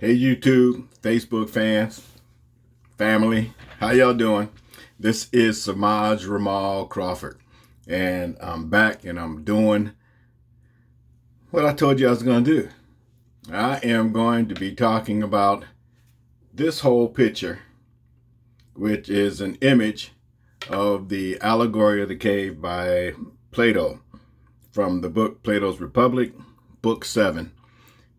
Hey YouTube, Facebook fans, family, how y'all doing? This is Samaj Ramal Crawford, and I'm back and I'm doing what I told you I was going to do. I am going to be talking about this whole picture, which is an image of the Allegory of the Cave by Plato from the book Plato's Republic, Book 7.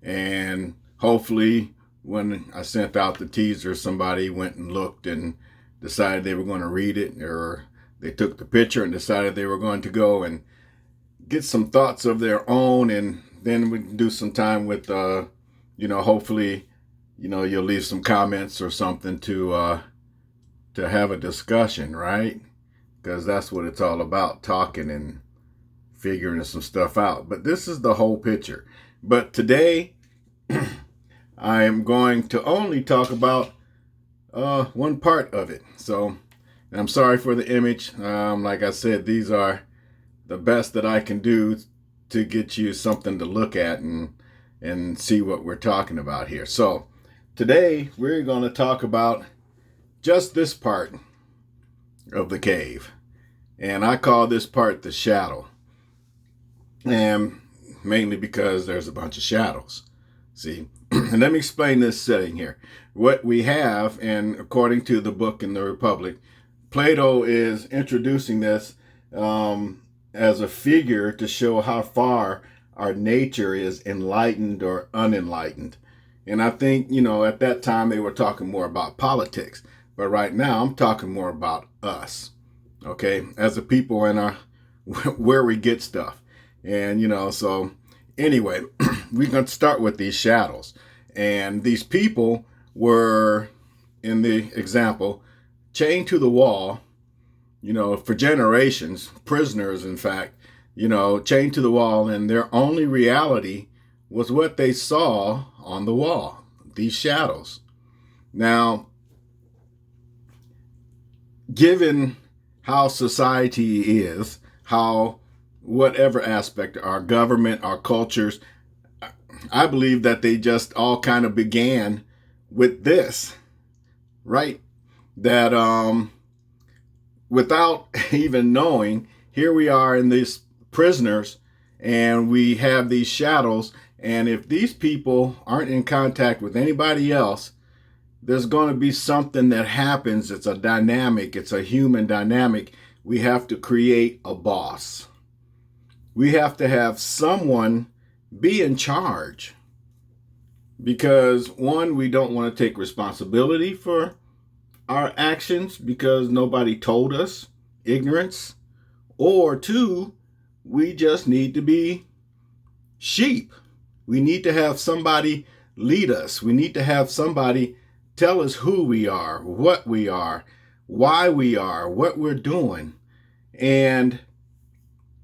And hopefully when I sent out the teaser, somebody went and looked and decided they were going to read it, or they took the picture and decided they were going to go and get some thoughts of their own. And then we can do some time with, hopefully, you'll leave some comments or something to have a discussion, right? Because that's what it's all about, talking and figuring some stuff out. But this is the whole picture. But today, I am going to only talk about one part of it. So I'm sorry for the image. Like I said, these are the best that I can do to get you something to look at and see what we're talking about here. So today we're going to talk about just this part of the cave. And I call this part the shadow. And mainly because there's a bunch of shadows. See, and let me explain this setting here. What we have, and according to the book in the Republic, Plato is introducing this as a figure to show how far our nature is enlightened or unenlightened. And I think, at that time they were talking more about politics. But right now I'm talking more about us, okay, as a people and where we get stuff. And, so anyway, we're going to start with these shadows. And these people were, in the example, chained to the wall, for generations, prisoners, in fact, chained to the wall. And their only reality was what they saw on the wall, these shadows. Now, given how society is, how whatever aspect, our government, our cultures, I believe that they just all kind of began with this, right? That without even knowing, here we are in these prisoners and we have these shadows. And if these people aren't in contact with anybody else, there's going to be something that happens. It's a dynamic. It's a human dynamic. We have to create a boss. We have to have someone be in charge, because one, we don't want to take responsibility for our actions because nobody told us, ignorance, or two, we just need to be sheep. We need to have somebody lead us. We need to have somebody tell us who we are, what we are, why we are, what we're doing. And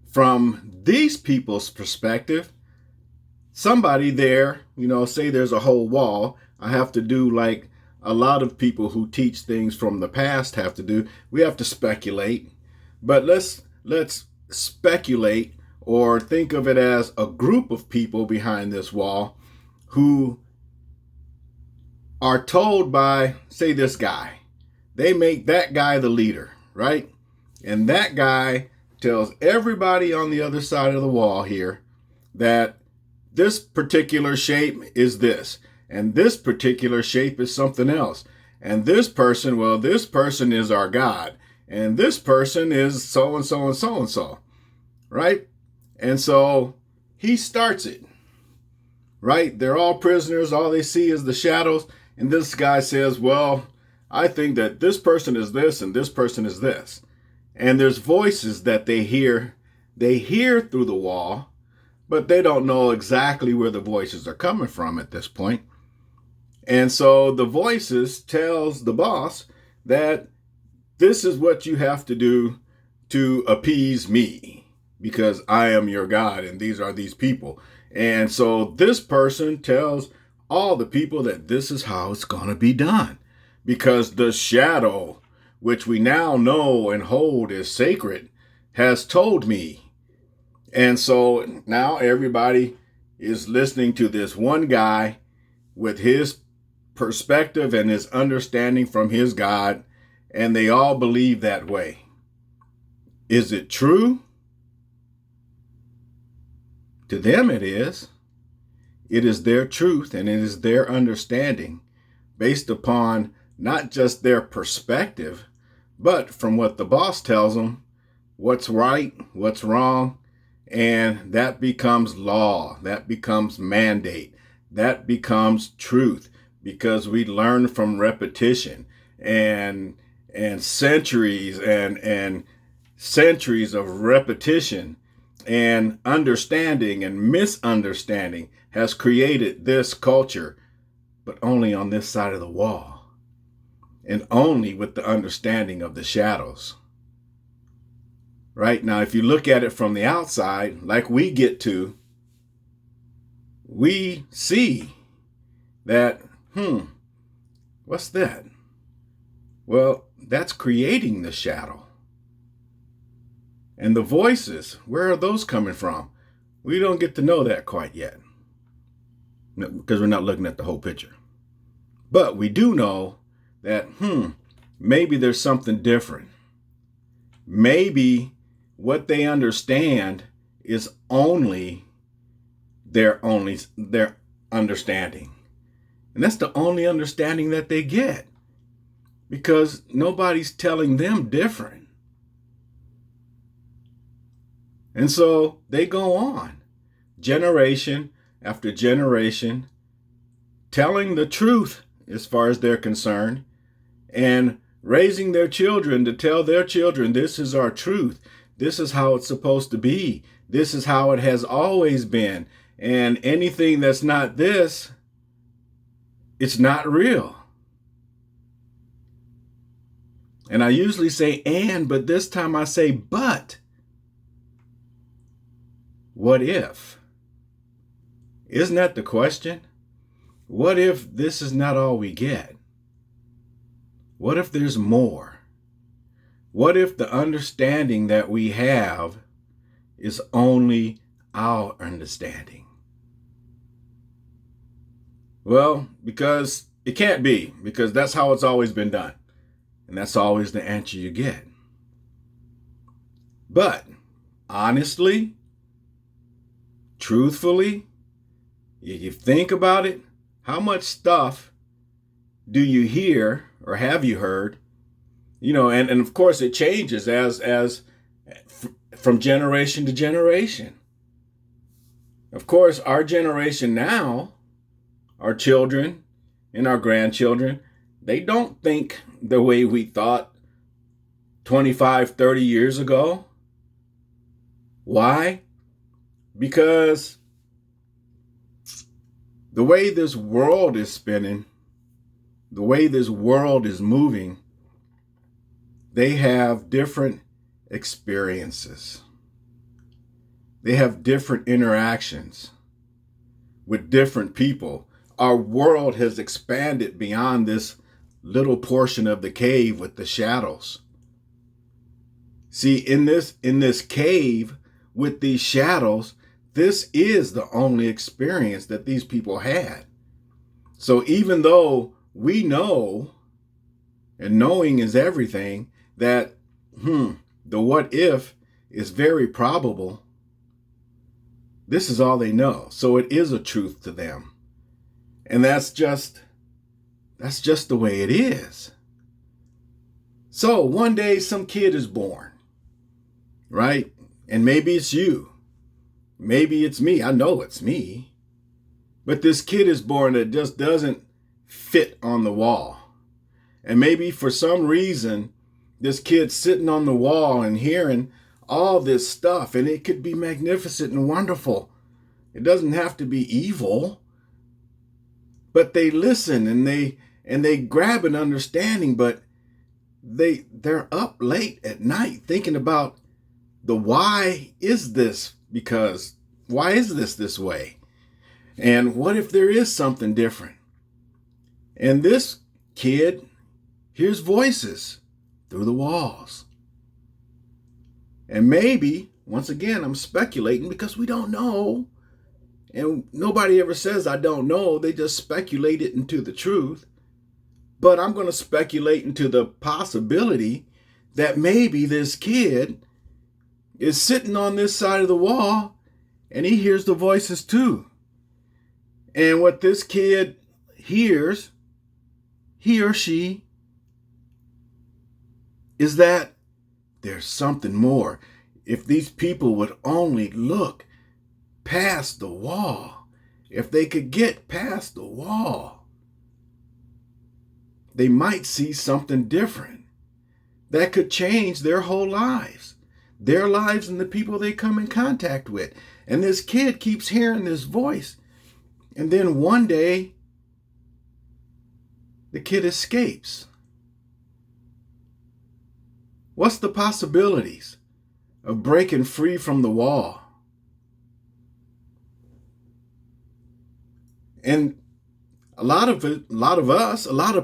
from these people's perspective, somebody there, say there's a whole wall. I have to do like a lot of people who teach things from the past have to do. We have to speculate. But let's speculate, or think of it as a group of people behind this wall who are told by, say, this guy. They make that guy the leader, right? And that guy tells everybody on the other side of the wall here that this particular shape is this, and this particular shape is something else. And this person, well, this person is our God, and this person is so and so and so and so, right? And so he starts it, right? They're all prisoners. All they see is the shadows. And this guy says, well, I think that this person is this and this person is this. And there's voices that they hear through the wall, but they don't know exactly where the voices are coming from at this point. And so the voices tells the boss that this is what you have to do to appease me, because I am your God and these are these people. And so this person tells all the people that this is how it's going to be done, because the shadow, which we now know and hold as sacred, has told me. And so now everybody is listening to this one guy with his perspective and his understanding from his God, and they all believe that way. Is it true? To them it is. It is their truth and it is their understanding based upon not just their perspective, but from what the boss tells them, what's right, what's wrong, and that becomes law, that becomes mandate, that becomes truth, because we learn from repetition and centuries and centuries of repetition and understanding and misunderstanding has created this culture, but only on this side of the wall and only with the understanding of the shadows. Right? Now, if you look at it from the outside, like we get to, we see that, what's that? Well, that's creating the shadow. And the voices, where are those coming from? We don't get to know that quite yet because we're not looking at the whole picture. But we do know that, maybe there's something different. Maybe what they understand is only their understanding. And that's the only understanding that they get because nobody's telling them different. And so they go on, generation after generation, telling the truth as far as they're concerned, and raising their children to tell their children, this is our truth. This is how it's supposed to be. This is how it has always been. And anything that's not this, it's not real. And I usually say but this time I say but. What if? Isn't that the question? What if this is not all we get? What if there's more? What if the understanding that we have is only our understanding? Well, because it can't be, because that's how it's always been done. And that's always the answer you get. But honestly, truthfully, if you think about it, how much stuff do you hear or have you heard? And of course it changes as from generation to generation. Of course, our generation now, our children and our grandchildren, they don't think the way we thought 25, 30 years ago. Why? Because the way this world is spinning, the way this world is moving, they have different experiences. They have different interactions with different people. Our world has expanded beyond this little portion of the cave with the shadows. See, in this cave with these shadows, this is the only experience that these people had. So even though we know, and knowing is everything, that the what if is very probable, this is all they know. So it is a truth to them. And that's just the way it is. So one day some kid is born, right? And maybe it's you. Maybe it's me. I know it's me. But this kid is born that just doesn't fit on the wall. And maybe for some reason, this kid's sitting on the wall and hearing all this stuff, and it could be magnificent and wonderful. It doesn't have to be evil. But they listen and they grab an understanding, but they're up late at night thinking about the why is this, because why is this way? And what if there is something different? And this kid hears voices through the walls. And maybe, once again, I'm speculating because we don't know. And nobody ever says, I don't know. They just speculate it into the truth. But I'm going to speculate into the possibility that maybe this kid is sitting on this side of the wall and he hears the voices too. And what this kid hears, he or she, is that there's something more. If these people would only look past the wall, if they could get past the wall, they might see something different that could change their whole lives, their lives and the people they come in contact with. And this kid keeps hearing this voice. And then one day, the kid escapes. What's the possibilities of breaking free from the wall? And a lot of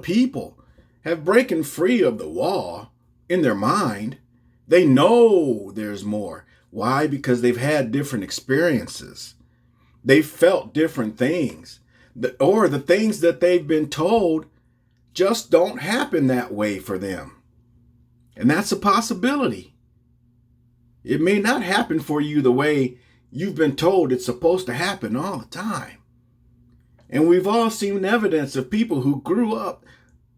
people have broken free of the wall in their mind. They know there's more. Why? Because they've had different experiences. They've felt different things. Or the things that they've been told just don't happen that way for them. And that's a possibility. It may not happen for you the way you've been told it's supposed to happen all the time. And we've all seen evidence of people who grew up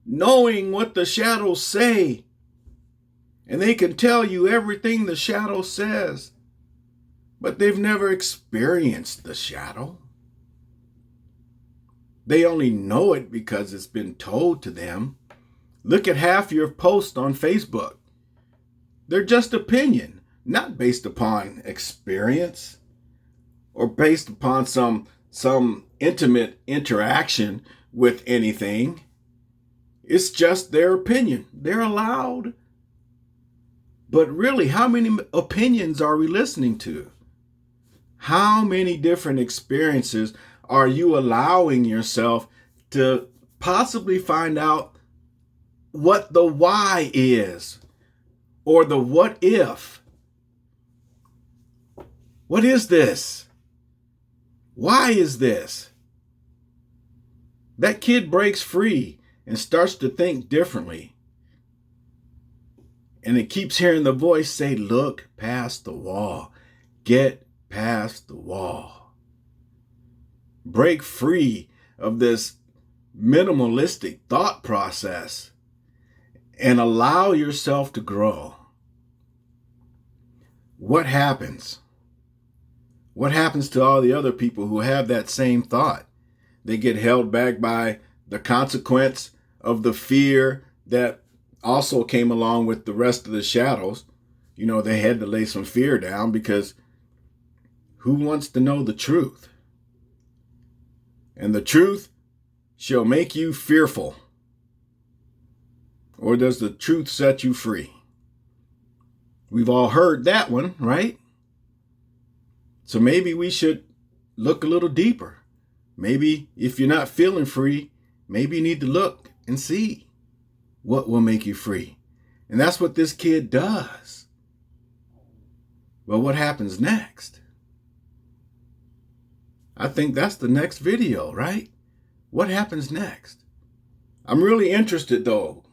knowing what the shadows say. And they can tell you everything the shadow says. But they've never experienced the shadow. They only know it because it's been told to them. Look at half your posts on Facebook. They're just opinion, not based upon experience or based upon some intimate interaction with anything. It's just their opinion. They're allowed. But really, how many opinions are we listening to? How many different experiences are you allowing yourself to possibly find out what the why is, or the what if? What is this? Why is this? That kid breaks free and starts to think differently. And it keeps hearing the voice say, look past the wall. Get past the wall. Break free of this minimalistic thought process and allow yourself to grow. What happens? What happens to all the other people who have that same thought? They get held back by the consequence of the fear that also came along with the rest of the shadows. You know, they had to lay some fear down because who wants to know the truth? And the truth shall make you fearful. Or does the truth set you free? We've all heard that one, right? So maybe we should look a little deeper. Maybe if you're not feeling free, maybe you need to look and see what will make you free. And that's what this kid does. Well, what happens next? I think that's the next video, right? What happens next? I'm really interested though.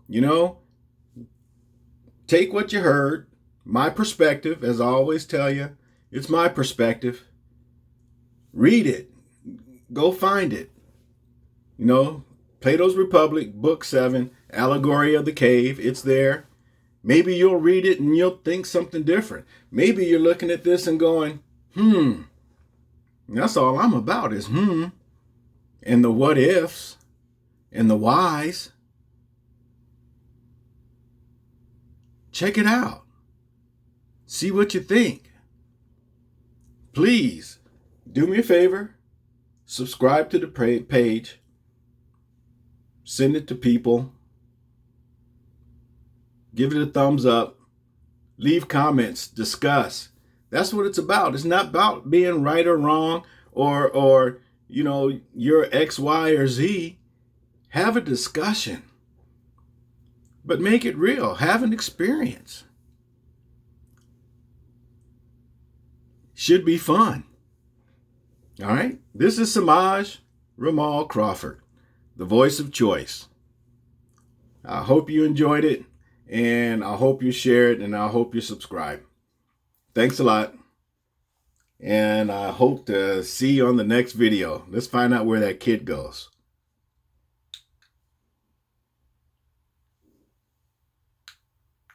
You know, take what you heard, my perspective, as I always tell you, it's my perspective. Read it. Go find it. You know, Plato's Republic, Book 7, Allegory of the Cave, it's there. Maybe you'll read it and you'll think something different. Maybe you're looking at this and going, that's all I'm about is and the what ifs and the whys. Check it out. See what you think. Please do me a favor. Subscribe to the page. Send it to people. Give it a thumbs up. Leave comments. Discuss. That's what it's about. It's not about being right or wrong or you know, you're X, Y, or Z. Have a discussion. But make it real. Have an experience. Should be fun. All right. This is Samaj Ramal Crawford, the voice of choice. I hope you enjoyed it, and I hope you share it, and I hope you subscribe. Thanks a lot. And I hope to see you on the next video. Let's find out where that kid goes.